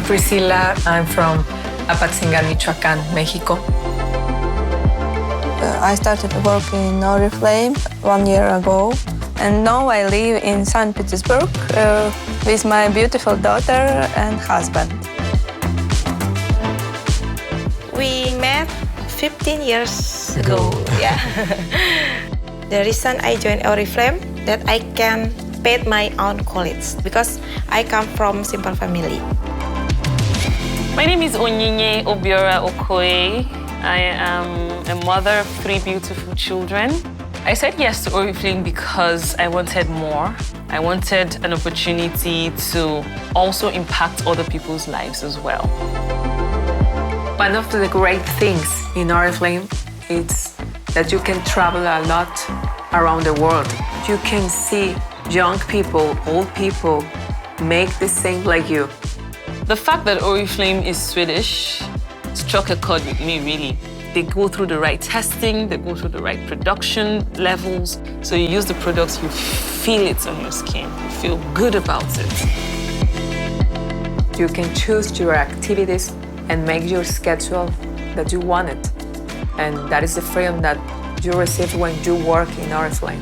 Priscilla. I'm from Apatzingan, Michoacán, Mexico. I started to work in Oriflame 1 year ago, and now I live in St. Petersburg with my beautiful daughter and husband. We met 15 years ago. Yeah. The reason I joined Oriflame that I can pay my own college because I come from simple family. My name is Onyinye Obiora Okoye. I am a mother of 3 beautiful children. I said yes to Oriflame because I wanted more. I wanted an opportunity to also impact other people's lives as well. One of the great things in Oriflame is that you can travel a lot around the world. You can see young people, old people make the same like you. The fact that Oriflame is Swedish struck a chord with me, really. They go through the right testing, they go through the right production levels. So you use the products, you feel it on your skin, you feel good about it. You can choose your activities and make your schedule that you want it. And that is the freedom that you receive when you work in Oriflame.